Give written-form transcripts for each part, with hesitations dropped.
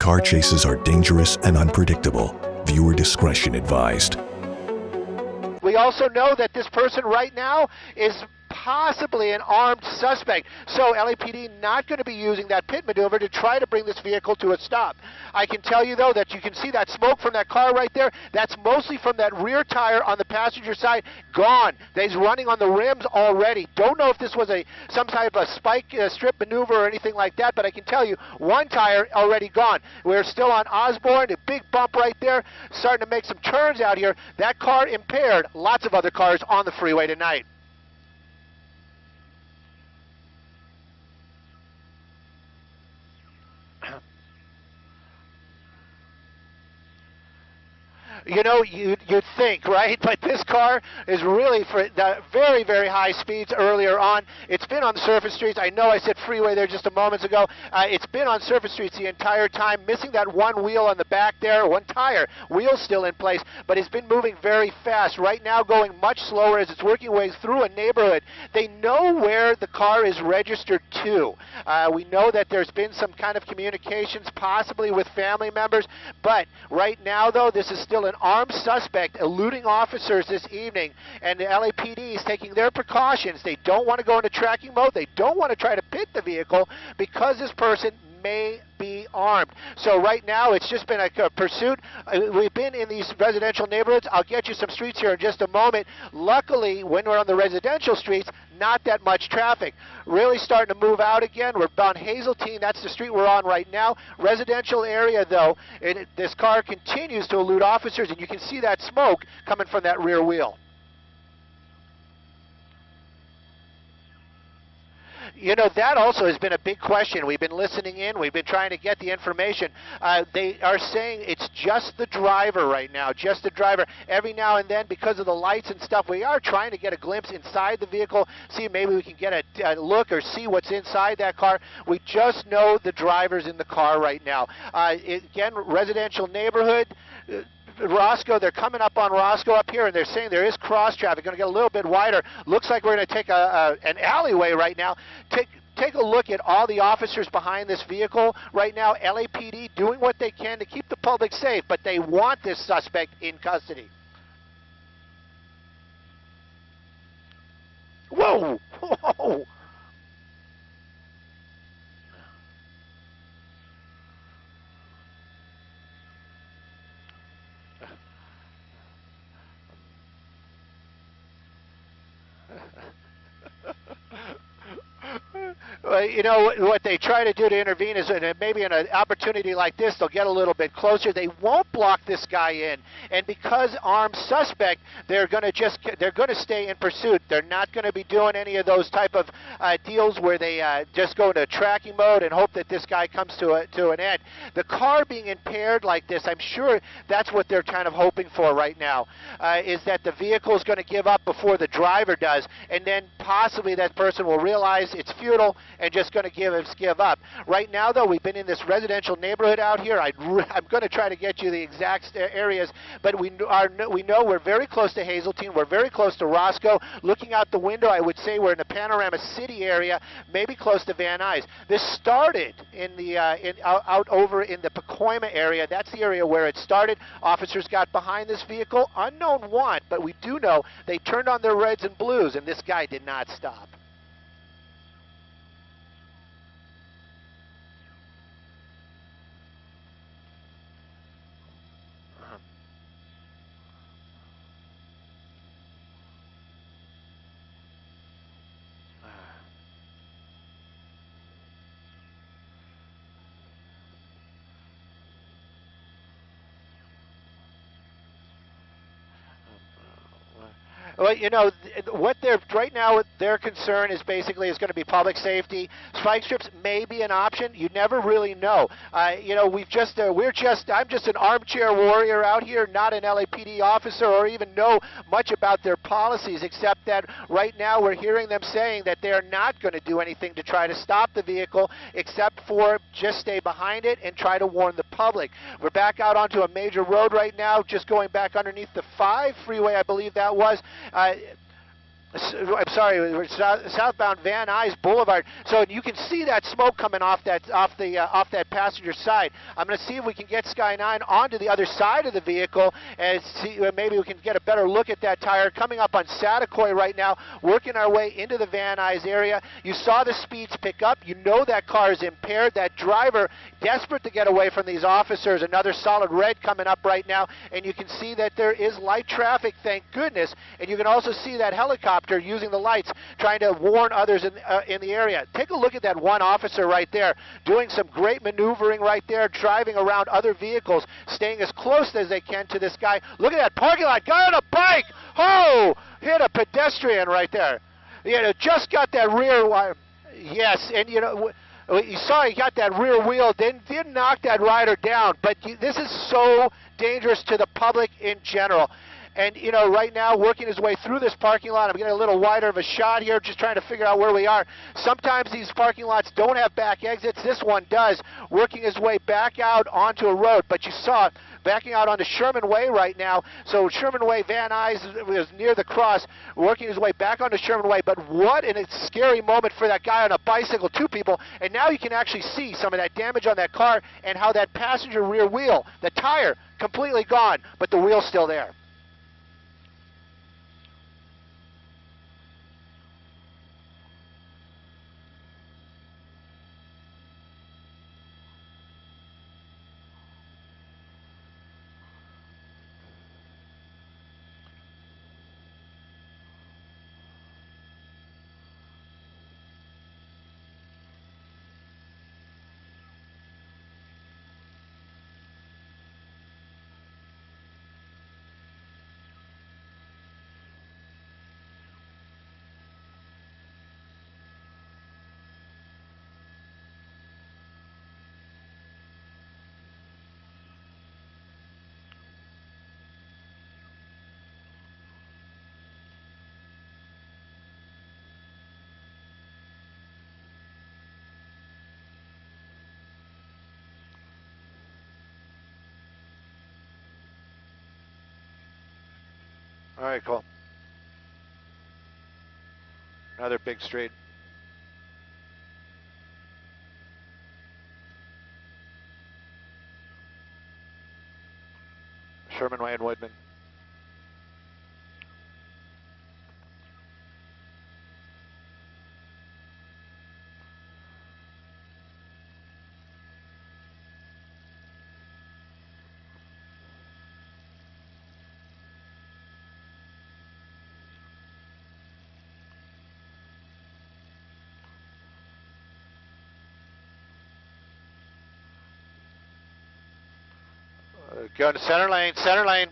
Car chases are dangerous and unpredictable. Viewer discretion advised. We also know that this person right now is possibly an armed suspect. So LAPD not going to be using that pit maneuver to try to bring this vehicle to a stop. I can tell you though that you can see that smoke from that car right there. That's mostly from that rear tire on the passenger side. Gone. He's running on the rims already. Don't know if this was some type of spike strip maneuver or anything like that, but I can tell you one tire already gone. We're still on Osborne, a big bump right there, starting to make some turns out here. That car impaired. Lots of other cars on the freeway tonight. You know, you'd think, right? But this car is really for the very, very high speeds earlier on. It's been on surface streets. I know I said freeway there just a moment ago. It's been on surface streets the entire time, missing that one wheel on the back there, one tire. Wheel's still in place, but it's been moving very fast. Right now going much slower as it's working way through a neighborhood. They know where the car is registered to. We know that there's been some kind of communications possibly with family members, but right now, though, this is still an armed suspect eluding officers this evening, and the LAPD is taking their precautions. They don't want to go into tracking mode. They don't want to try to pit the vehicle because this person may be armed. So right now it's just been a pursuit. We've been in these residential neighborhoods. I'll get you some streets here in just a moment. Luckily, when we're on the residential streets, not that much traffic. Really starting to move out again. We're on Hazeltine. That's the street we're on right now. Residential area, though, this car continues to elude officers, and you can see that smoke coming from that rear wheel. You know, that also has been a big question. We've been listening in. We've been trying to get the information. They are saying it's just the driver right now, just the driver. Every now and then, because of the lights and stuff, we are trying to get a glimpse inside the vehicle, see maybe we can get a look or see what's inside that car. We just know the driver's in the car right now. Again, residential neighborhood. Roscoe, they're coming up on Roscoe up here, and they're saying there is cross traffic, going to get a little bit wider. Looks like we're going to take an alleyway right now. Take a look at all the officers behind this vehicle right now. LAPD doing what they can to keep the public safe, but they want this suspect in custody. Whoa! Whoa! You know, what they try to do to intervene is maybe in an opportunity like this, they'll get a little bit closer. They won't block this guy in, and because armed suspect, they're going to stay in pursuit. They're not going to be doing any of those type of deals where they just go into tracking mode and hope that this guy comes to an end. The car being impaired like this, I'm sure that's what they're kind of hoping for right now, is that the vehicle is going to give up before the driver does, and then possibly that person will realize it's futile and just going to give up. Right now, though, we've been in this residential neighborhood out here. I'm going to try to get you the exact areas, but we know we're very close to Hazeltine. We're very close to Roscoe. Looking out the window, I would say we're in the Panorama City area, maybe close to Van Nuys. This started out over in the Pacoima area. That's the area where it started. Officers got behind this vehicle. Unknown want, but we do know they turned on their reds and blues, and this guy did not stop. Well, you know, what they're right now, their concern is basically is going to be public safety. Spike strips may be an option. You never really know. You know, I'm just an armchair warrior out here, not an LAPD officer or even know much about their policies, except that right now we're hearing them saying that they're not going to do anything to try to stop the vehicle, except for just stay behind it and try to warn the public. We're back out onto a major road right now, just going back underneath the 5 freeway, I believe that was. I'm sorry, we're southbound Van Nuys Boulevard. So you can see that smoke coming off that passenger side. I'm going to see if we can get Sky 9 onto the other side of the vehicle and see maybe we can get a better look at that tire. Coming up on Satakoy right now, working our way into the Van Nuys area. You saw the speeds pick up. You know that car is impaired. That driver desperate to get away from these officers. Another solid red coming up right now, and you can see that there is light traffic, thank goodness. And you can also see that helicopter using the lights, trying to warn others in the area. Take a look at that one officer right there, doing some great maneuvering right there, driving around other vehicles, staying as close as they can to this guy. Look at that parking lot, guy on a bike! Oh, hit a pedestrian right there. You know, just got that rear wire. Yes, and you know, you saw he got that rear wheel, didn't knock that rider down, but this is so dangerous to the public in general. And, you know, right now, working his way through this parking lot, I'm getting a little wider of a shot here, just trying to figure out where we are. Sometimes these parking lots don't have back exits. This one does, working his way back out onto a road. But you saw it backing out onto Sherman Way right now. So Sherman Way, Van Nuys was near the cross, working his way back onto Sherman Way. But what a scary moment for that guy on a bicycle, two people. And now you can actually see some of that damage on that car and how that passenger rear wheel, the tire, completely gone, but the wheel's still there. All right, cool. Another big street. Sherman Way and Woodman. Going to center lane, center lane.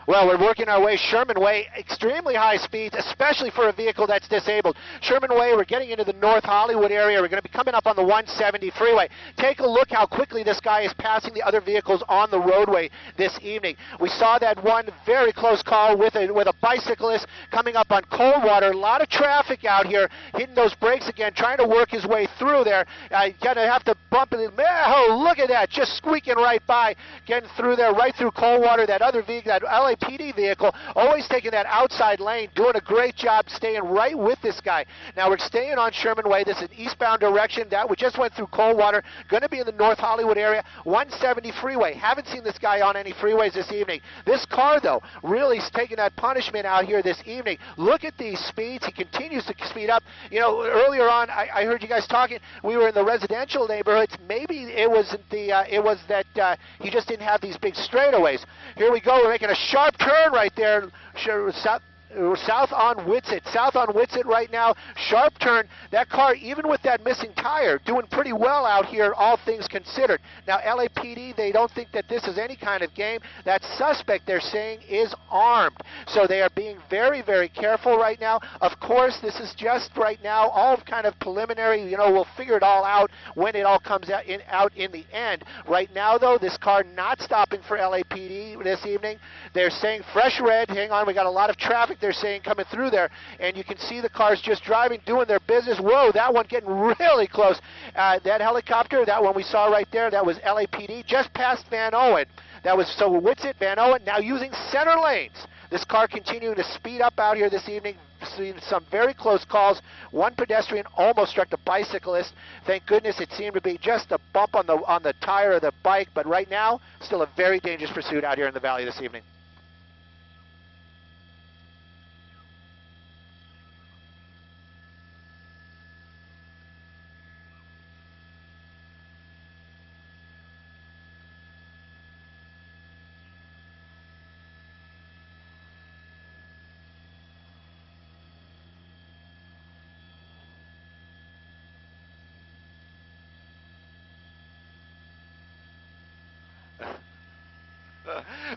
Well, we're working our way Sherman Way, extremely high speeds, especially for a vehicle that's disabled. Sherman Way, we're getting into the North Hollywood area. We're going to be coming up on the 170 freeway. Take a look how quickly this guy is passing the other vehicles on the roadway this evening. We saw that one very close call with a bicyclist coming up on Coldwater. A lot of traffic out here, hitting those brakes again, trying to work his way through there. Going to have to bump it. Oh, look at that, just squeaking right by, getting through there, right through Coldwater. That other vehicle, that LAPD vehicle, always taking that outside lane, doing a great job staying right with this guy. Now we're staying on Sherman Way. This is an eastbound direction. That we just went through Coldwater, going to be in the North Hollywood area. 170 freeway. Haven't seen this guy on any freeways this evening. This car, though, really is taking that punishment out here this evening. Look at these speeds. He continues to speed up. You know, earlier on, I heard you guys talking. We were in the residential neighborhoods. Maybe it wasn't it was that he just didn't have these big straightaways. Here we go. We're making a sharp turn right there. South on Whitsett right now, sharp turn. That car, even with that missing tire, doing pretty well out here, all things considered. Now, LAPD, they don't think that this is any kind of game. That suspect, they're saying, is armed. So they are being very, very careful right now. Of course, this is just right now all kind of preliminary. You know, we'll figure it all out when it all comes out in the end. Right now, though, this car not stopping for LAPD this evening. They're saying fresh red. Hang on, we got a lot of traffic they're saying coming through there. And you can see the cars just driving, doing their business. Whoa, that one getting really close. That helicopter, that one we saw right there, that was LAPD, just past Van Owen. That was, so Whitsitt, Van Owen, now using center lanes. This car continuing to speed up out here this evening. Seen some very close calls. One pedestrian almost struck the bicyclist. Thank goodness it seemed to be just a bump on the tire of the bike, but right now, still a very dangerous pursuit out here in the valley this evening.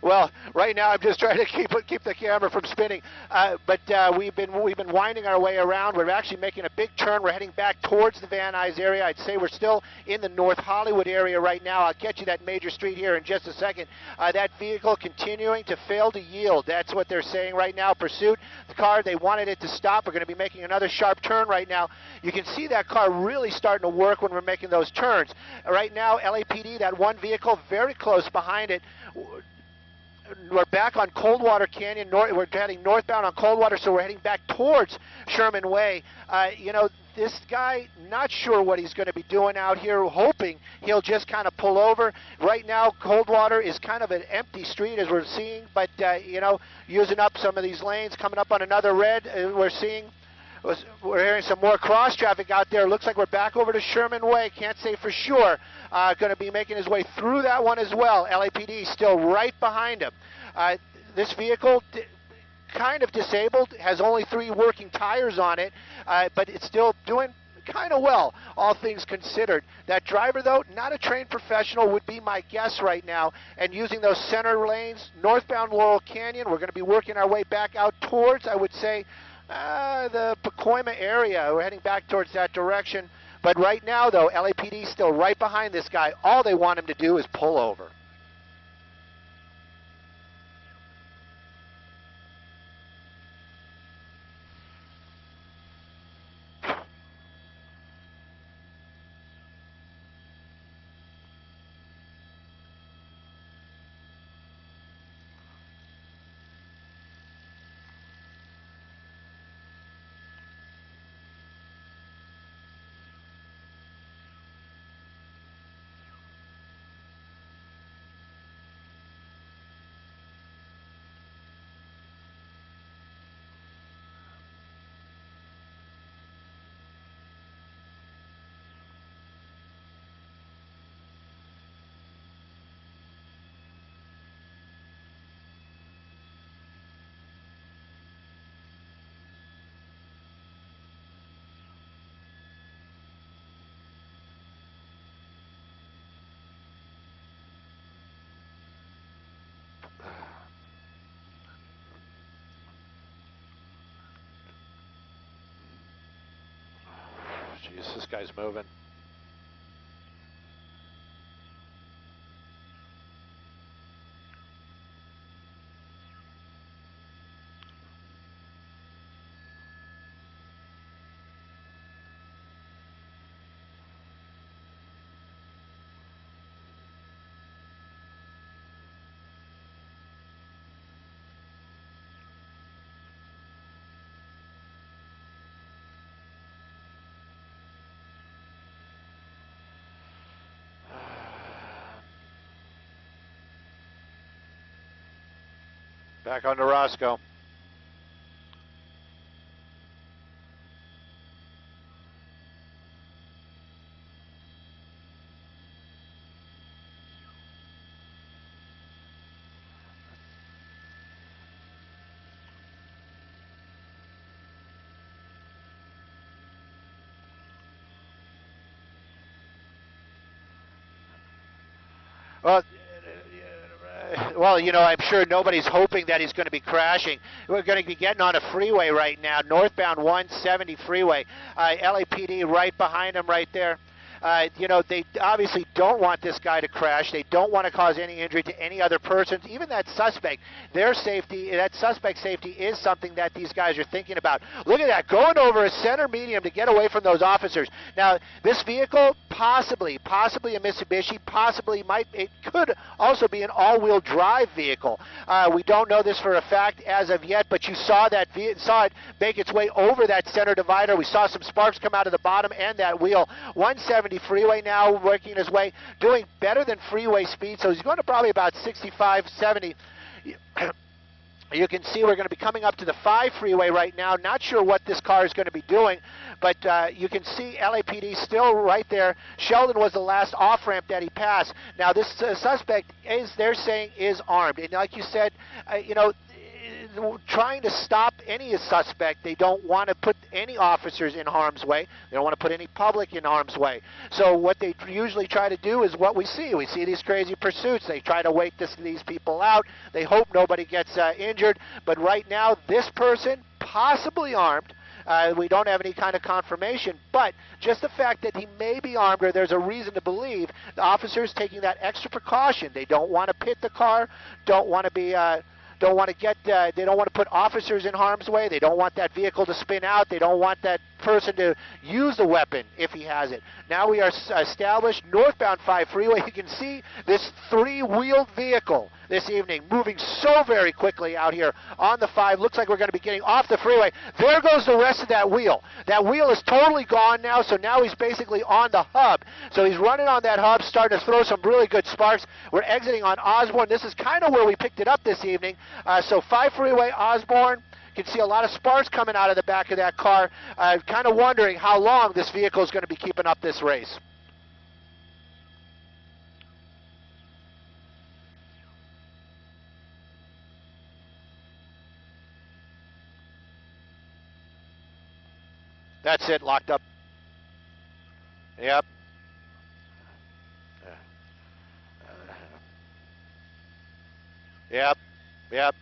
Well, right now I'm just trying to keep the camera from spinning. But we've been winding our way around. We're actually making a big turn. We're heading back towards the Van Nuys area. I'd say we're still in the North Hollywood area right now. I'll get you that major street here in just a second. That vehicle continuing to fail to yield. That's what they're saying right now. Pursuit. The car, they wanted it to stop. We're going to be making another sharp turn right now. You can see that car really starting to work when we're making those turns. Right now, LAPD, that one vehicle very close behind it. We're back on Coldwater Canyon. We're heading northbound on Coldwater, so we're heading back towards Sherman Way. You know, this guy, not sure what he's going to be doing out here, hoping he'll just kind of pull over. Right now, Coldwater is kind of an empty street, as we're seeing, but, you know, using up some of these lanes, coming up on another red, we're hearing some more cross traffic out there. Looks like we're back over to Sherman Way. Can't say for sure. Going to be making his way through that one as well. LAPD still right behind him. This vehicle, kind of disabled, has only 3 working tires on it, but it's still doing kind of well, all things considered. That driver, though, not a trained professional would be my guess right now, and using those center lanes, northbound Laurel Canyon, we're going to be working our way back out towards, I would say, the Pacoima area. We're heading back towards that direction. But right now, though, LAPD still right behind this guy. All they want him to do is pull over. Jeez, this guy's moving. Back on to Roscoe. Well, you know, I'm sure nobody's hoping that he's going to be crashing. We're going to be getting on a freeway right now, northbound 170 freeway. LAPD right behind him right there. You know, they obviously don't want this guy to crash. They don't want to cause any injury to any other persons, even that suspect. Their safety, that suspect's safety is something that these guys are thinking about. Look at that, going over a center medium to get away from those officers. Now, this vehicle, possibly a Mitsubishi, it could also be an all-wheel drive vehicle. We don't know this for a fact as of yet, but you saw it make its way over that center divider. We saw some sparks come out of the bottom and that wheel. 170 Freeway now working his way, doing better than Freeway speed, so he's going to probably about 65, 70. You can see we're going to be coming up to the 5 Freeway right now. Not sure what this car is going to be doing, but you can see LAPD still right there. Sheldon was the last off-ramp that he passed. Now, this suspect, they're saying, is armed. And like you said, you know, trying to stop any suspect. They don't want to put any officers in harm's way. They don't want to put any public in harm's way. So what they usually try to do is what we see. We see these crazy pursuits. They try to wait these people out. They hope nobody gets injured. But right now, this person, possibly armed, we don't have any kind of confirmation, but just the fact that he may be armed, or there's a reason to believe, the officer's taking that extra precaution. They don't want to pit the car, don't want to be... they don't want to put officers in harm's way. They don't want that vehicle to spin out. They don't want that person to use the weapon if he has it. Now we are established northbound 5 Freeway. You can see this 3-wheeled vehicle this evening moving so very quickly out here on the 5. Looks like we're going to be getting off the freeway. There goes the rest of that wheel. That wheel is totally gone now, so now he's basically on the hub. So he's running on that hub, starting to throw some really good sparks. We're exiting on Osborne. This is kind of where we picked it up this evening. So 5 Freeway, Osborne. You can see a lot of sparks coming out of the back of that car. Kind of wondering how long this vehicle is going to be keeping up this race. That's it, locked up. Yep. Yep. Yep.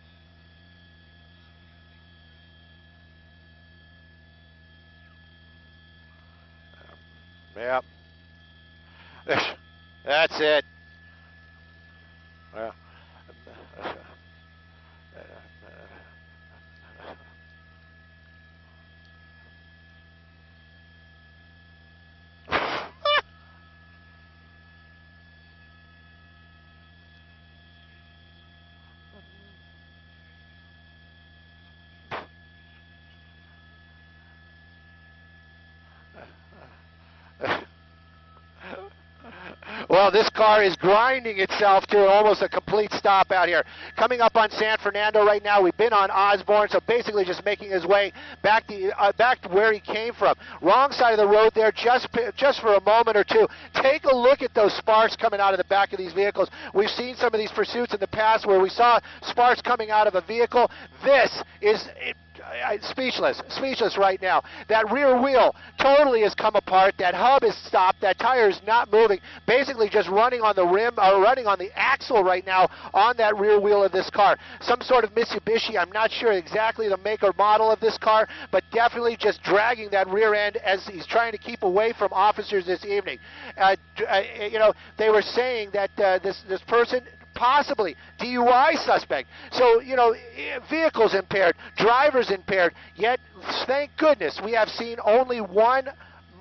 Yep. That's it. Well, this car is grinding itself to almost a complete stop out here. Coming up on San Fernando right now. We've been on Osborne, so basically just making his way back to where he came from. Wrong side of the road there, just for a moment or two. Take a look at those sparks coming out of the back of these vehicles. We've seen some of these pursuits in the past where we saw sparks coming out of a vehicle. This is... speechless right now. That rear wheel totally has come apart. That hub is stopped. That tire is not moving. Basically just running on the rim, or running on the axle right now on that rear wheel of this car. Some sort of Mitsubishi. I'm not sure exactly the make or model of this car, but definitely just dragging that rear end as he's trying to keep away from officers this evening. You know, they were saying that this person, possibly DUI suspect. So, you know, vehicles impaired, drivers impaired, yet, thank goodness, we have seen only one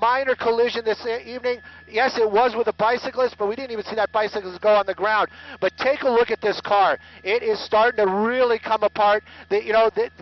minor collision this evening. Yes, it was with a bicyclist, but we didn't even see that bicyclist go on the ground. But take a look at this car. It is starting to really come apart.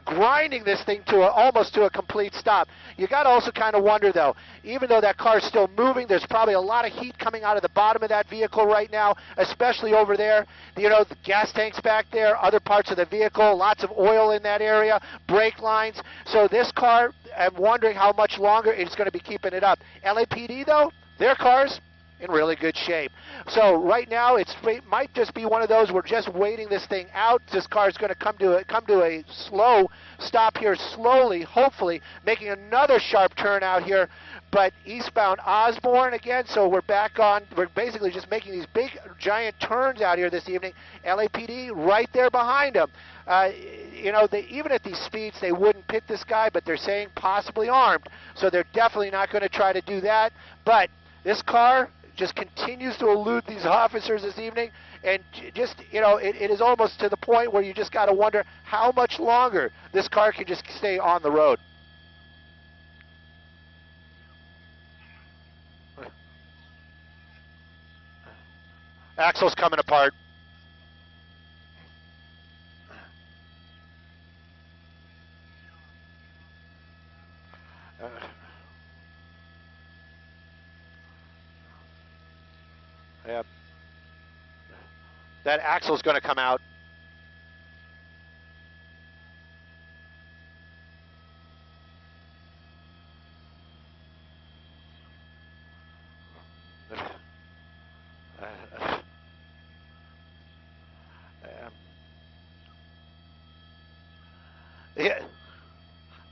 Grinding this thing to almost to a complete stop. You got to also kind of wonder, though, even though that car is still moving, there's probably a lot of heat coming out of the bottom of that vehicle right now, especially over there. You know, the gas tanks back there, other parts of the vehicle, lots of oil in that area, brake lines. So this car, I'm wondering how much longer it's going to be keeping it up. LAPD, though, their cars in really good shape. So right now it might just be one of those, we're just waiting this thing out. This car is going to come to a slow stop here slowly, hopefully making another sharp turn out here. But eastbound Osborne again, so we're basically just making these big giant turns out here this evening. LAPD right there behind them. You know, even at these speeds, they wouldn't pit this guy, but they're saying possibly armed. So they're definitely not going to try to do that. But This car just continues to elude these officers this evening, and just, it is almost to the point where you just got to wonder how much longer this car can just stay on the road. Axle's coming apart. Yeah. That axle's going to come out. Yeah,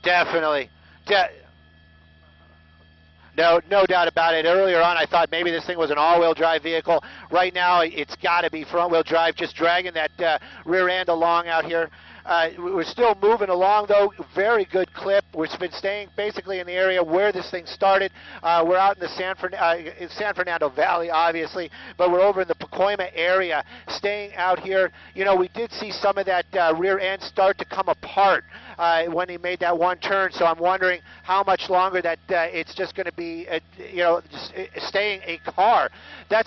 definitely. No doubt about it. Earlier on, I thought maybe this thing was an all-wheel drive vehicle. Right now, it's got to be front-wheel drive, just dragging that rear end along out here. We're still moving along, though. Very good clip. We've been staying basically in the area where this thing started. We're out in the San Fernando Valley, obviously, but we're over in the Pacoima area, staying out here. We did see some of that rear end start to come apart when he made that one turn, so I'm wondering how much longer that it's just going to be, just staying a car. That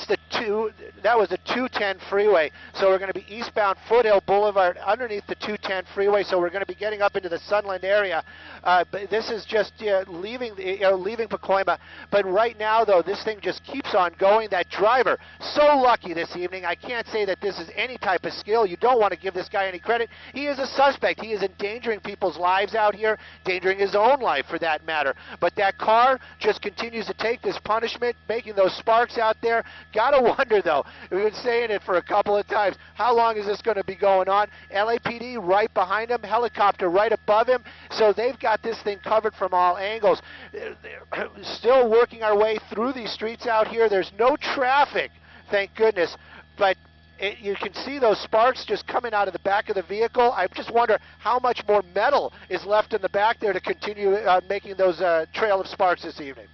was the 210 freeway, so we're going to be eastbound Foothill Boulevard underneath the 210 freeway, so we're going to be getting up into the Sunland area. But this is just leaving Pacoima. But right now, though, this thing just keeps on going. That driver, so lucky this evening. I can't say that this is any type of skill. You don't want to give this guy any credit. He is a suspect. He is endangering people's lives out here, endangering his own life for that matter. But that car just continues to take this punishment, making those sparks out there. Gotta wonder, though, we've been saying it for a couple of times, how long is this going to be going on? LAPD right behind him, helicopter right above him, so they've got this thing covered from all angles. They're still working our way through these streets out here. There's no traffic, thank goodness, but you can see those sparks just coming out of the back of the vehicle. I just wonder how much more metal is left in the back there to continue making those trail of sparks this evening.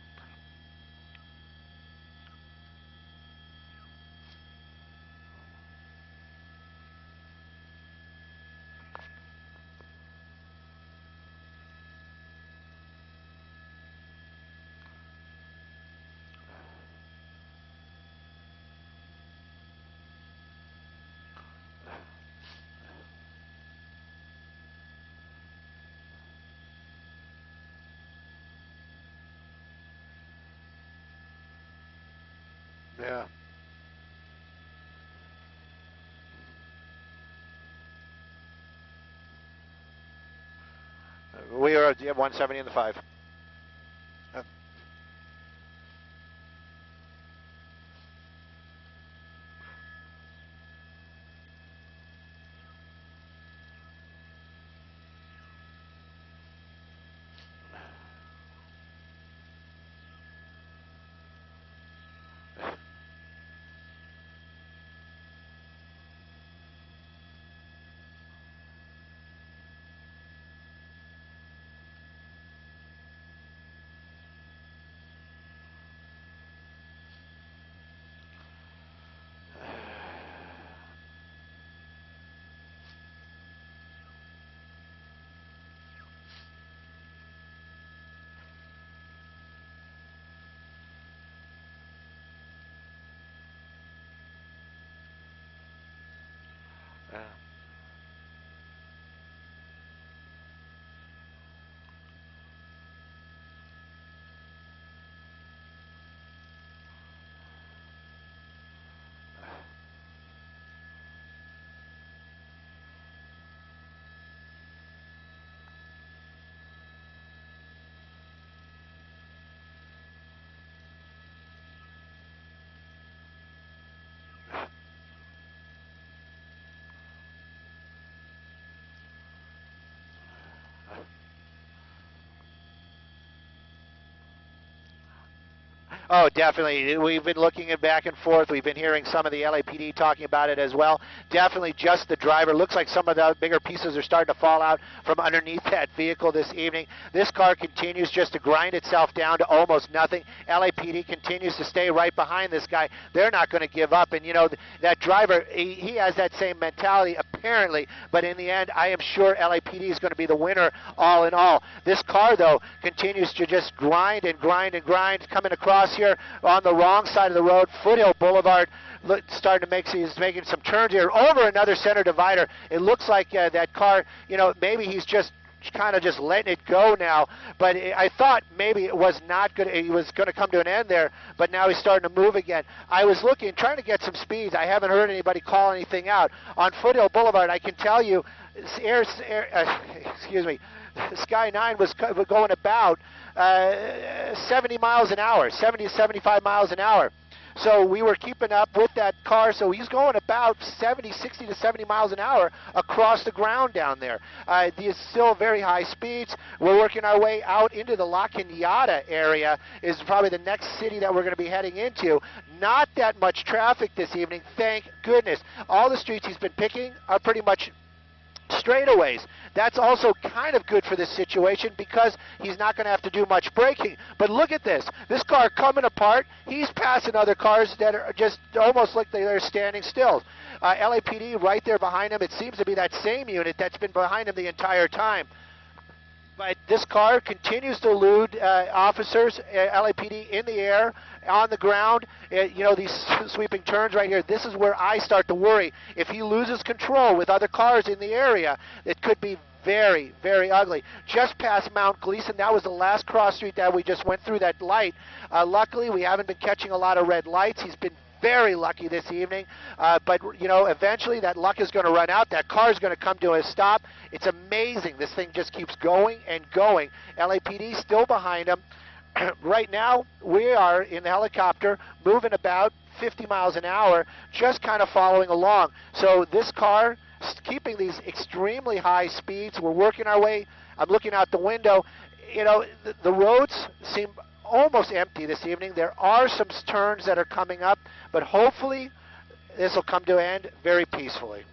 Yeah. We are at 170 in the 5. Oh, definitely. We've been looking at back and forth. We've been hearing some of the LAPD talking about it as well. Definitely just the driver. Looks like some of the bigger pieces are starting to fall out from underneath that vehicle this evening. This car continues just to grind itself down to almost nothing. LAPD continues to stay right behind this guy. They're not going to give up. And, you know, that driver, he has that same mentality apparently, but in the end, I am sure LAPD is going to be the winner all in all. This car, though, continues to just grind and grind and grind, coming across here on the wrong side of the road, Foothill Boulevard, starting to make, he's making some turns here over another center divider. It looks like that car, you know, maybe he's just kind of just letting it go now, but I thought maybe it was not good. He was going to come to an end there, but now he's starting to move again. I was looking, trying to get some speeds. I haven't heard anybody call anything out. On Foothill Boulevard, I can tell you, excuse me, Sky 9 was going about 70 miles an hour, 70 to 75 miles an hour. So we were keeping up with that car, so he's going about 60 to 70 miles an hour across the ground down there. These still very high speeds. We're working our way out into the La Cañada area, is probably the next city that we're going to be heading into. Not that much traffic this evening, thank goodness. All the streets he's been picking are pretty much straightaways. That's also kind of good for this situation because he's not going to have to do much braking. But look at this. This car coming apart. He's passing other cars that are just almost like they're standing still. LAPD right there behind him. It seems to be that same unit that's been behind him the entire time. But this car continues to elude officers, LAPD in the air, on the ground. You know, these sweeping turns right here, this is where I start to worry. If he loses control with other cars in the area, it could be very, very ugly. Just past Mount Gleason, that was the last cross street that we just went through that light. Luckily, we haven't been catching a lot of red lights. He's been very lucky this evening, but you know, eventually that luck is going to run out. That car is going to come to a stop. It's amazing. This thing just keeps going and going. LAPD still behind him. Right now, we are in the helicopter moving about 50 miles an hour, just kind of following along. So this car keeping these extremely high speeds. We're working our way. I'm looking out the window. You know, the roads seem almost empty this evening. There are some turns that are coming up, but hopefully this will come to an end very peacefully.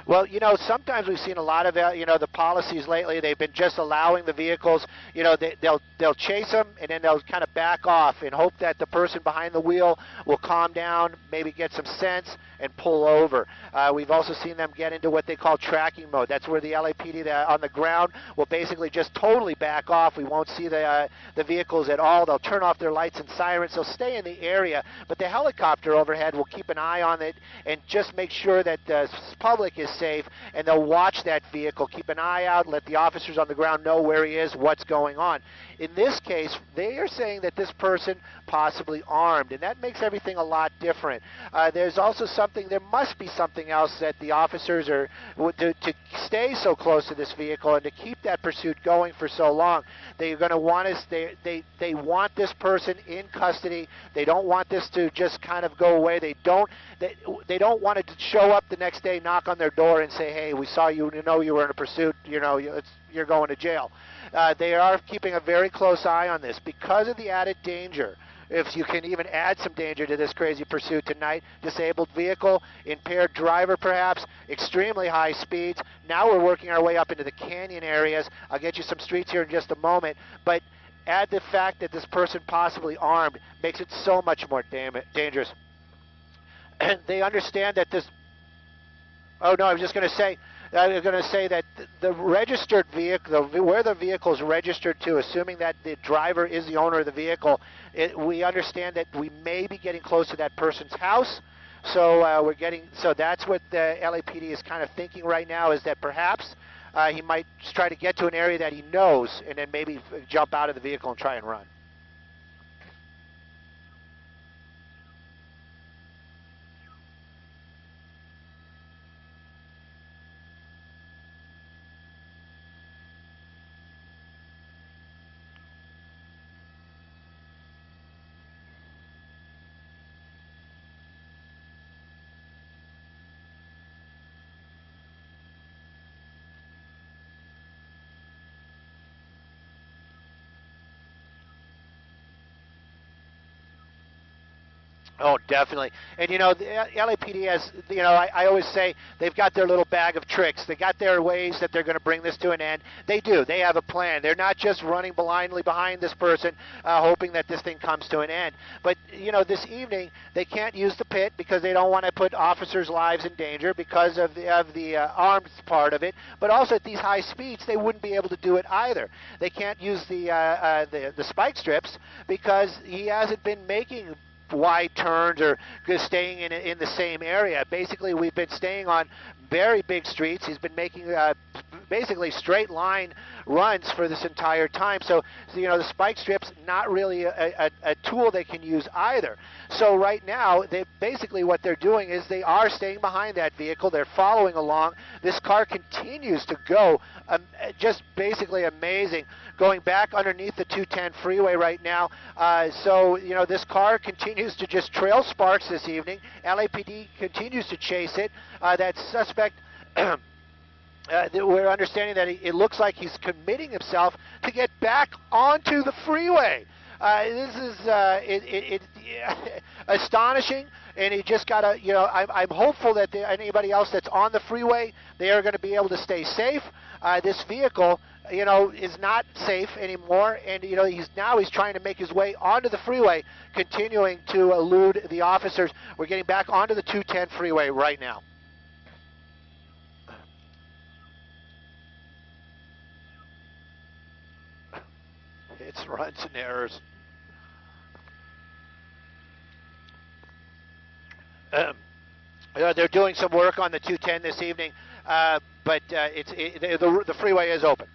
Well, you know, sometimes we've seen a lot of, you know, the policies lately. They've been just allowing the vehicles, you know, they'll chase them and then they'll kind of back off and hope that the person behind the wheel will calm down, maybe get some sense and pull over. We've also seen them get into what they call tracking mode. That's where the LAPD on the ground will basically just totally back off. We won't see the vehicles at all. They'll turn off their lights and sirens. They'll stay in the area, but the helicopter overhead will keep an eye on it and just make sure that the public is safe, and they'll watch that vehicle, keep an eye out, let the officers on the ground know where he is, what's going on. In this case, they are saying that this person possibly armed, and that makes everything a lot different. There's also something, there must be something else that the officers are, to stay so close to this vehicle and to keep that pursuit going for so long. They're going to want us, they want this person in custody. They don't want this to just kind of go away. They don't want it to show up the next day, knock on their door and say, hey, we saw you, you know you were in a pursuit, you know, you're going to jail. They are keeping a very close eye on this because of the added danger. If you can even add some danger to this crazy pursuit tonight, disabled vehicle, impaired driver perhaps, extremely high speeds. Now we're working our way up into the canyon areas. I'll get you some streets here in just a moment, but add the fact that this person possibly armed makes it so much more dangerous. And they understand that this, oh no, I was just going to say that the registered vehicle, where the vehicle is registered to, assuming that the driver is the owner of the vehicle, we understand that we may be getting close to that person's house. So so that's what the LAPD is kind of thinking right now, is that perhaps he might try to get to an area that he knows and then maybe jump out of the vehicle and try and run. Oh, definitely. And, the LAPD has, I always say they've got their little bag of tricks. They got their ways that they're going to bring this to an end. They do. They have a plan. They're not just running blindly behind this person, hoping that this thing comes to an end. But, this evening, they can't use the pit because they don't want to put officers' lives in danger because of the arms part of it. But also at these high speeds, they wouldn't be able to do it either. They can't use the spike strips because he hasn't been making wide turns or just staying in the same area. Basically, we've been staying on very big streets. He's been making basically straight line runs for this entire time. So the spike strips not really a tool they can use either. So right now, basically what they're doing is they are staying behind that vehicle. They're following along. This car continues to go, just basically amazing, going back underneath the 210 freeway right now. So this car continues to just trail sparks this evening. LAPD continues to chase it. That suspect. We're understanding that it looks like he's committing himself to get back onto the freeway. This is astonishing, and he just got to, I'm hopeful that anybody else that's on the freeway, they are going to be able to stay safe. This vehicle, is not safe anymore, and he's trying to make his way onto the freeway, continuing to elude the officers. We're getting back onto the 210 freeway right now. It's runs and errors. They're doing some work on the 210 this evening, but the freeway is open.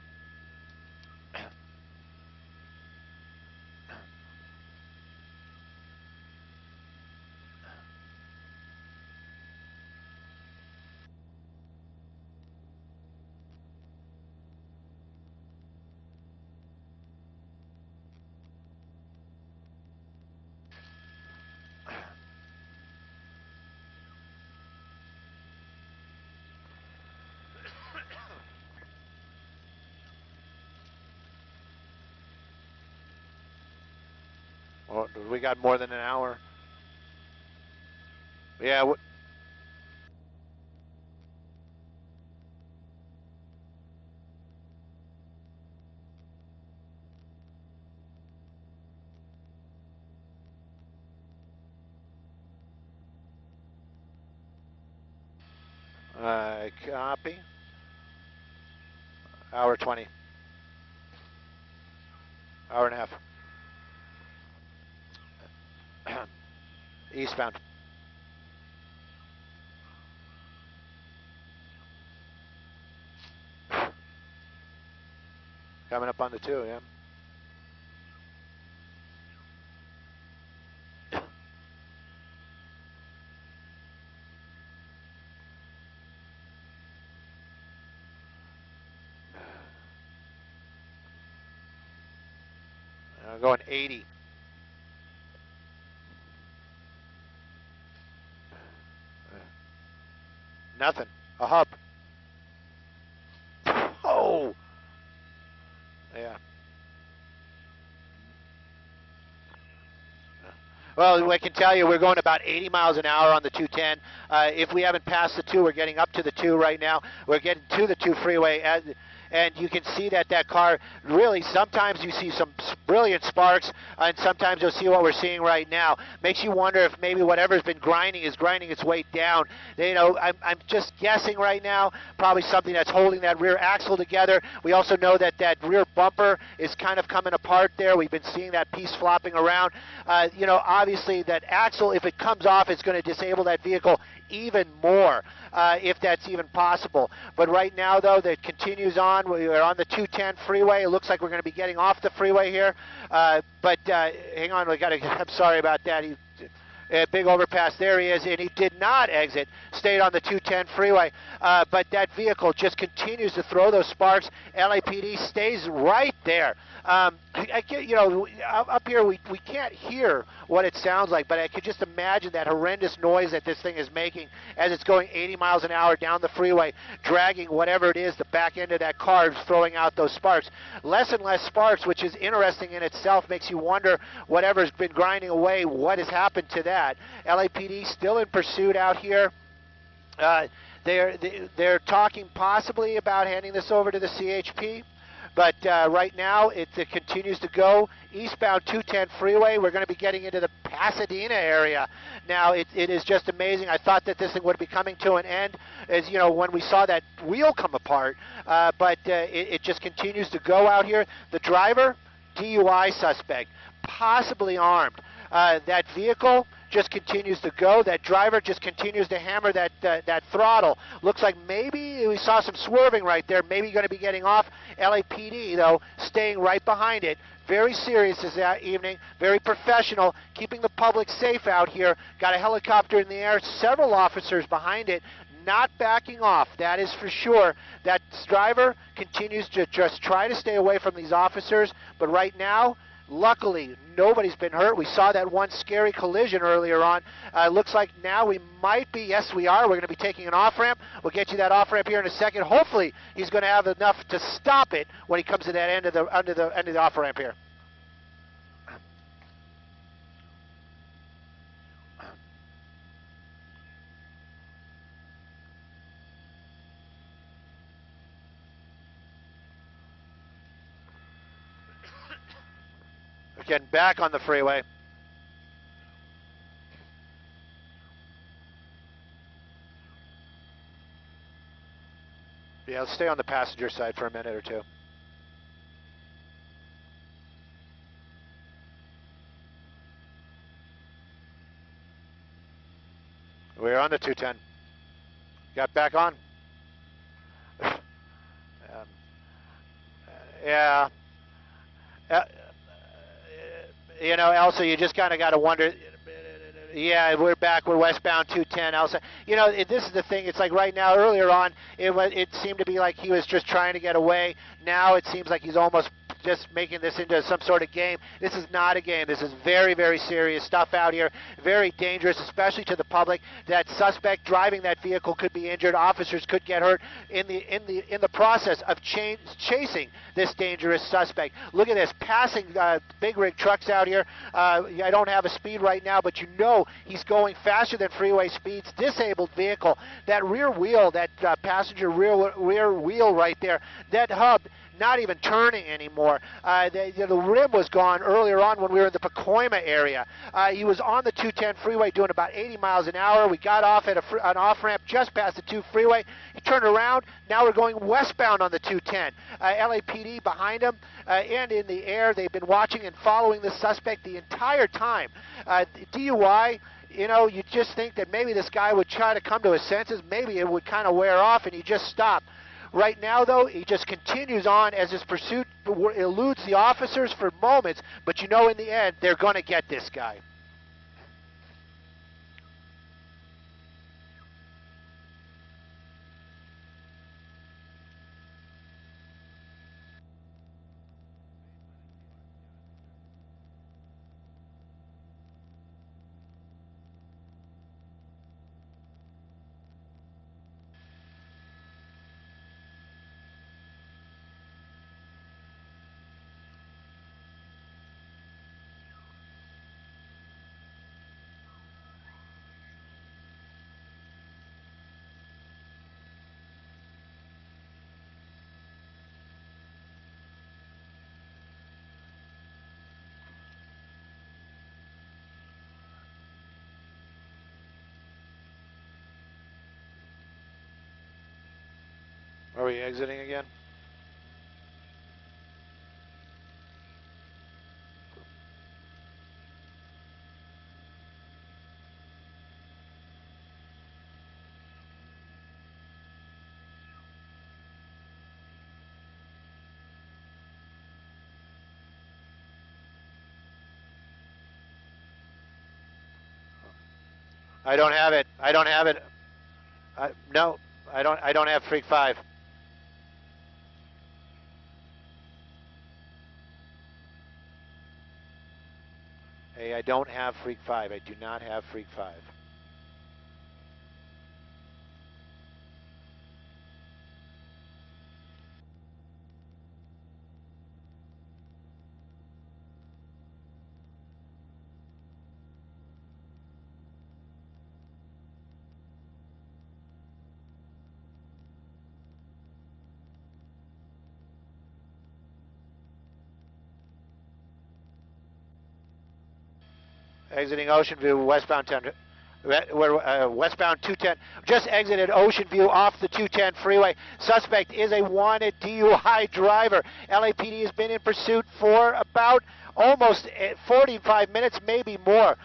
Well, we got more than an hour. Yeah. Copy. Hour 20. Hour and a half. Eastbound. Coming up on the 2, yeah. Going 80. Nothing. A hub. Oh. Yeah. Well, I can tell you we're going about 80 miles an hour on the 210. If we haven't passed the 2, we're getting up to the 2 right now. We're getting to the 2 freeway. And you can see that car really, sometimes you see some brilliant sparks, and sometimes you'll see what we're seeing right now. Makes you wonder if maybe whatever's been grinding is grinding its way down. I'm just guessing right now, probably something that's holding that rear axle together. We also know that rear bumper is kind of coming apart there. We've been seeing that piece flopping around. Obviously that axle, if it comes off, it's going to disable that vehicle even more, if that's even possible. But right now, though, that continues on. We are on the 210 freeway. It looks like we're going to be getting off the freeway here. But hang on, I'm sorry about that. Big overpass, there he is, and he did not exit, stayed on the 210 freeway. But that vehicle just continues to throw those sparks. LAPD stays right there. You know, up here we can't hear what it sounds like, but I could just imagine that horrendous noise that this thing is making as it's going 80 miles an hour down the freeway, dragging whatever it is, the back end of that car is throwing out those sparks. Less and less sparks, which is interesting in itself, makes you wonder whatever's been grinding away, what has happened to that. LAPD still in pursuit out here. They're talking possibly about handing this over to the CHP. But right now, it continues to go eastbound 210 freeway. We're going to be getting into the Pasadena area. Now, it is just amazing. I thought that this thing would be coming to an end, as you know, when we saw that wheel come apart. But it just continues to go out here. The driver, DUI suspect, possibly armed. That vehicle just continues to go. That driver just continues to hammer that throttle. Looks like maybe we saw some swerving right there. Maybe going to be getting off. LAPD, though, staying right behind it. Very serious this evening. Very professional. Keeping the public safe out here. Got a helicopter in the air. Several officers behind it. Not backing off, that is for sure. That driver continues to just try to stay away from these officers. But right now, luckily, nobody's been hurt. We saw that one scary collision earlier on. Looks like now we might be, yes we are, we're going to be taking an off-ramp. We'll get you that off-ramp here in a second. Hopefully he's going to have enough to stop it when he comes to that end of the off-ramp here. Getting back on the freeway. Yeah, let's stay on the passenger side for a minute or two. We're on the 210. Got back on. Yeah. You know, Elsa, you just kind of got to wonder. Yeah, we're back. We're westbound 210, Elsa. You know, this is the thing. It's like right now, earlier on, it seemed to be like he was just trying to get away. Now it seems like he's almost just making this into some sort of game. This is not a game. This is very, very serious stuff out here. Very dangerous, especially to the public. That suspect driving that vehicle could be injured. Officers could get hurt in the process of chasing this dangerous suspect. Look at this, passing big rig trucks out here. I don't have a speed right now, but you know he's going faster than freeway speeds. Disabled vehicle. That rear wheel, that passenger rear wheel right there, that hub, not even turning anymore. The rim was gone earlier on when we were in the Pacoima area. He was on the 210 freeway doing about 80 miles an hour. We got off at an off-ramp just past the 2 freeway. He turned around. Now we're going westbound on the 210. LAPD behind him and in the air. They've been watching and following the suspect the entire time. DUI, you know, you just think that maybe this guy would try to come to his senses. Maybe it would kind of wear off and he just stop. Right now, though, he just continues on as his pursuit eludes the officers for moments, but you know in the end, they're going to get this guy. Are we exiting again? I don't have it. I don't have it. No, I don't have Freak 5. Hey, I don't have Freak 5. I do not have Freak 5. Exiting Ocean View, westbound 10. Westbound 210. Just exited Ocean View off the 210 freeway. Suspect is a wanted DUI driver. LAPD has been in pursuit for about almost 45 minutes, maybe more.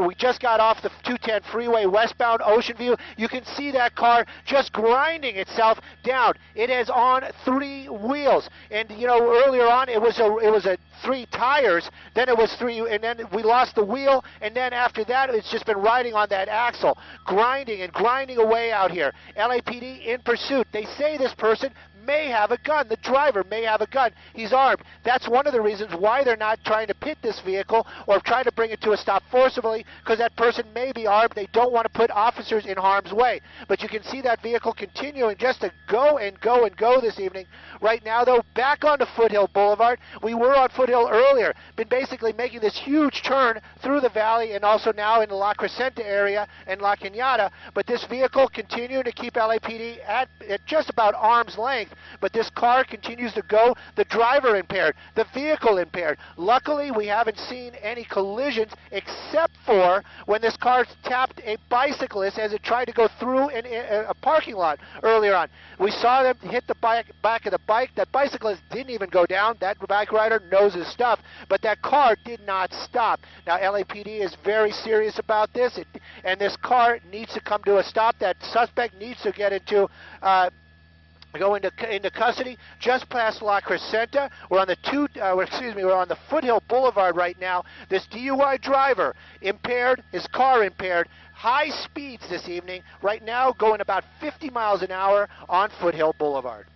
We just got off the 210 freeway westbound Ocean View. You can see that car just grinding itself down. It is on 3 wheels, and you know earlier on it was a 3 tires, then it was 3, and then we lost the wheel, and then after that it's just been riding on that axle, grinding away out here. LAPD in pursuit. They say this person may have a gun. The driver may have a gun. He's armed. That's one of the reasons why they're not trying to pit this vehicle or try to bring it to a stop forcibly, because that person may be armed. They don't want to put officers in harm's way. But you can see that vehicle continuing just to go and go and go this evening. Right now, though, back onto Foothill Boulevard. We were on Foothill earlier, been basically making this huge turn through the valley and also now in the La Crescenta area and La Cañada. But this vehicle continuing to keep LAPD at just about arm's length. But this car continues to go, the driver impaired, the vehicle impaired. Luckily, we haven't seen any collisions except for when this car tapped a bicyclist as it tried to go through a parking lot earlier on. We saw them hit the back of the bike. That bicyclist didn't even go down. That bike rider knows his stuff, but that car did not stop. Now, LAPD is very serious about this, and this car needs to come to a stop. That suspect needs to get into go into custody just past La Crescenta. We're on the Foothill Boulevard right now. This DUI driver impaired, his car impaired, high speeds this evening. Right now, going about 50 miles an hour on Foothill Boulevard.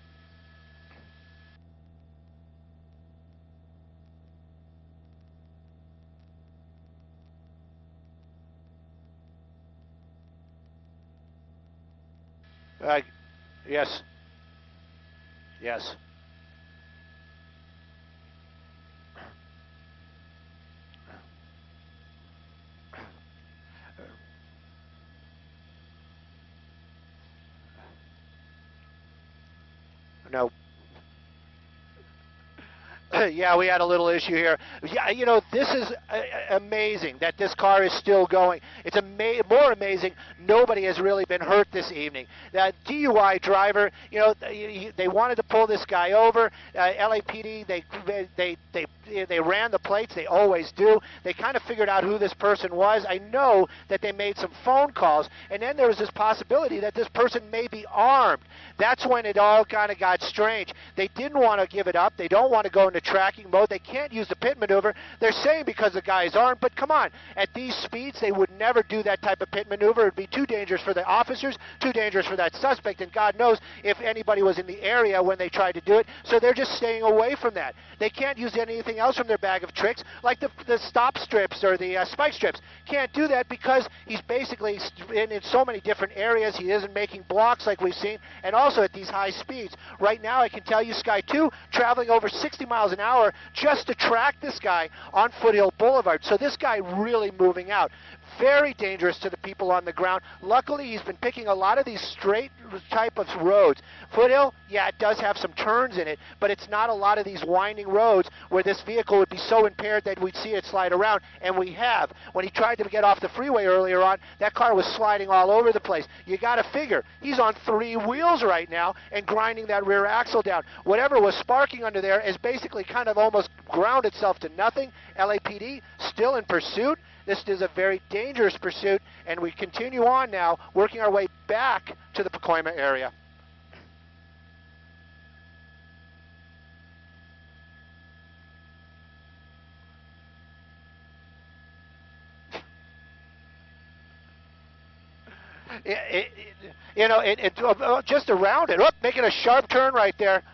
Yes. Yes. No. Yeah, we had a little issue here. Yeah, you know, this is amazing that this car is still going. It's more amazing nobody has really been hurt this evening. That DUI driver, you know, they wanted to pull this guy over. LAPD, they ran the plates. They always do. They kind of figured out who this person was. I know that they made some phone calls, and then there was this possibility that this person may be armed. That's when it all kind of got strange. They didn't want to give it up. They don't want to go into tracking mode. They can't use the pit maneuver. They're saying because the guy is armed, but come on. At these speeds, they would never do that type of pit maneuver. It would be too dangerous for the officers, too dangerous for that suspect, and God knows if anybody was in the area when they tried to do it. So they're just staying away from that. They can't use anything else from their bag of tricks, like the stop strips or the spike strips. Can't do that because he's basically in so many different areas. He isn't making blocks like we've seen, and also at these high speeds. Right now, I can tell you Sky 2 traveling over 60 miles an hour just to track this guy on Foothill Boulevard. So this guy really moving out. Very dangerous to the people on the ground. Luckily, he's been picking a lot of these straight type of roads. Foothill, yeah, it does have some turns in it, but it's not a lot of these winding roads where this vehicle would be so impaired that we'd see it slide around, and we have. When he tried to get off the freeway earlier on, that car was sliding all over the place. You got to figure, he's on 3 wheels right now and grinding that rear axle down. Whatever was sparking under there is basically kind of almost ground itself to nothing. LAPD still in pursuit. This is a very dangerous pursuit, and we continue on now, working our way back to the Pacoima area. Just around it, making a sharp turn right there.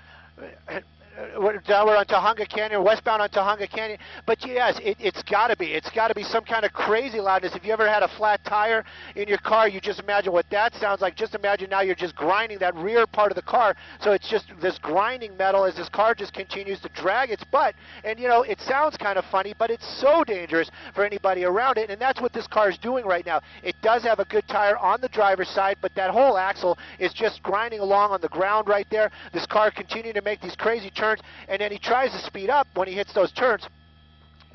downward on Tahunga Canyon, westbound on Tahunga Canyon. But yes, it's got to be. It's got to be some kind of crazy loudness. If you ever had a flat tire in your car, you just imagine what that sounds like. Just imagine now you're just grinding that rear part of the car. So it's just this grinding metal as this car just continues to drag its butt. And, you know, it sounds kind of funny, but it's so dangerous for anybody around it. And that's what this car is doing right now. It does have a good tire on the driver's side, but that whole axle is just grinding along on the ground right there. This car continuing to make these crazy turns, and then he tries to speed up when he hits those turns.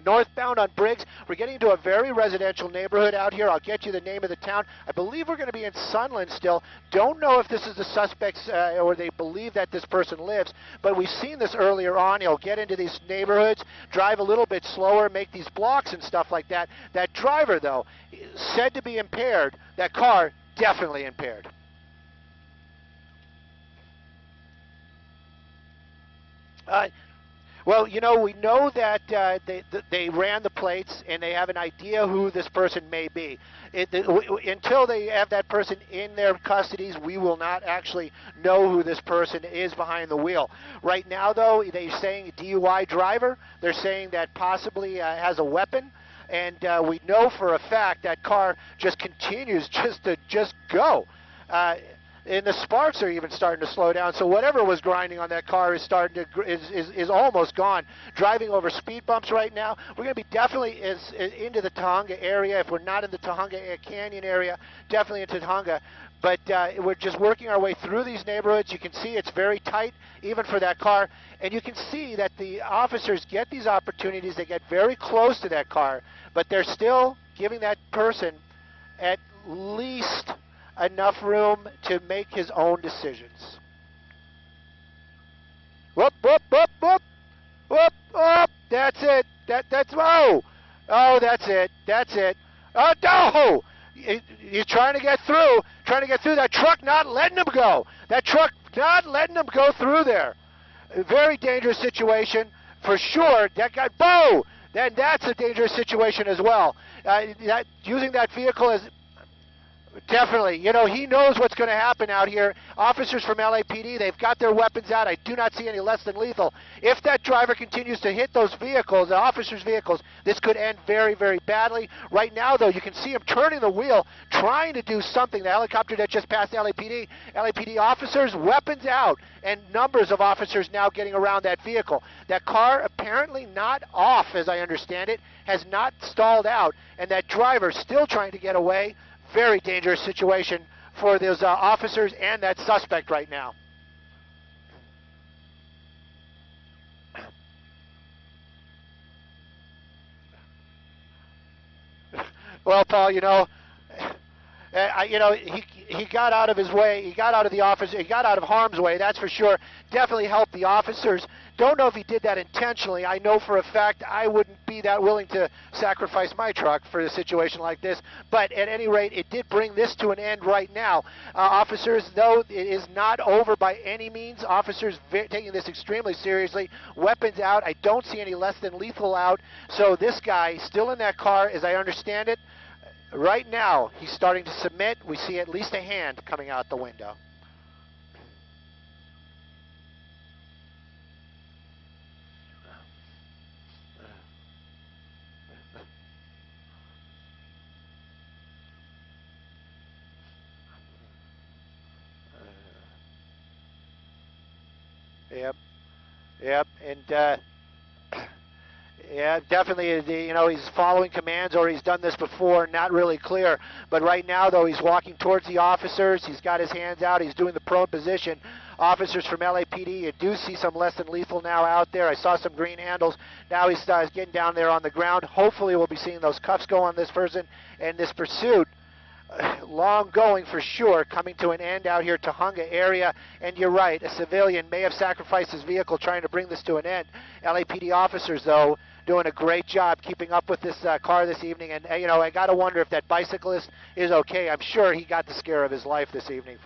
Northbound on Briggs, we're getting into a very residential neighborhood out here. I'll get you the name of the town. I believe we're going to be in Sunland still. Don't know if this is the suspects or they believe that this person lives, but we've seen this earlier on. He'll get into these neighborhoods, drive a little bit slower, make these blocks and stuff like that. That driver, though, said to be impaired. That car, definitely impaired. Well, you know, we know that they ran the plates and they have an idea who this person may be. Until they have that person in their custodies, we will not actually know who this person is behind the wheel. Right now, though, they're saying DUI driver. They're saying that possibly has a weapon. And we know for a fact that car just continues to go. And the sparks are even starting to slow down. So whatever was grinding on that car is starting to is almost gone. Driving over speed bumps right now. We're going to be definitely into the Tahunga area. If we're not in the Tahunga Canyon area, definitely into Tahunga. But we're just working our way through these neighborhoods. You can see it's very tight, even for that car. And you can see that the officers get these opportunities. They get very close to that car, but they're still giving that person at least enough room to make his own decisions. Whoop, whoop, whoop, whoop, whoop, whoop. That's it. That's, oh, that's it. That's it. Oh, no! He's trying to get through. That truck not letting him go. That truck not letting him go through there. A very dangerous situation for sure. That guy, Bo! Then that's a dangerous situation as well. Using that vehicle as definitely. You know, he knows what's going to happen out here. Officers from LAPD, they've got their weapons out. I do not see any less than lethal. If that driver continues to hit those vehicles, the officers' vehicles, this could end very, very badly. Right now, though, you can see him turning the wheel, trying to do something. The helicopter that just passed LAPD, LAPD officers, weapons out, and numbers of officers now getting around that vehicle. That car, apparently not off, as I understand it, has not stalled out, and that driver still trying to get away. Very dangerous situation for those officers and that suspect right now. Well, Paul, you know, he got out of his way. He got out of the office. He got out of harm's way. That's for sure. Definitely helped the officers. Don't know if he did that intentionally. I know for a fact I wouldn't be that willing to sacrifice my truck for a situation like this. But at any rate, it did bring this to an end right now. Officers, though, it is not over by any means. Officers taking this extremely seriously. Weapons out. I don't see any less than lethal out. So this guy still in that car, as I understand it. Right now, he's starting to submit. We see at least a hand coming out the window. Yep, and yeah, definitely, you know, he's following commands or he's done this before, not really clear. But right now, though, he's walking towards the officers. He's got his hands out. He's doing the prone position. Officers from LAPD, you do see some less than lethal now out there. I saw some green handles. Now he's getting down there on the ground. Hopefully we'll be seeing those cuffs go on this person. And this pursuit, long going for sure, coming to an end out here, Tahunga area. And you're right, a civilian may have sacrificed his vehicle trying to bring this to an end. LAPD officers, though, doing a great job keeping up with this car this evening. And, you know, I got to wonder if that bicyclist is okay. I'm sure he got the scare of his life this evening.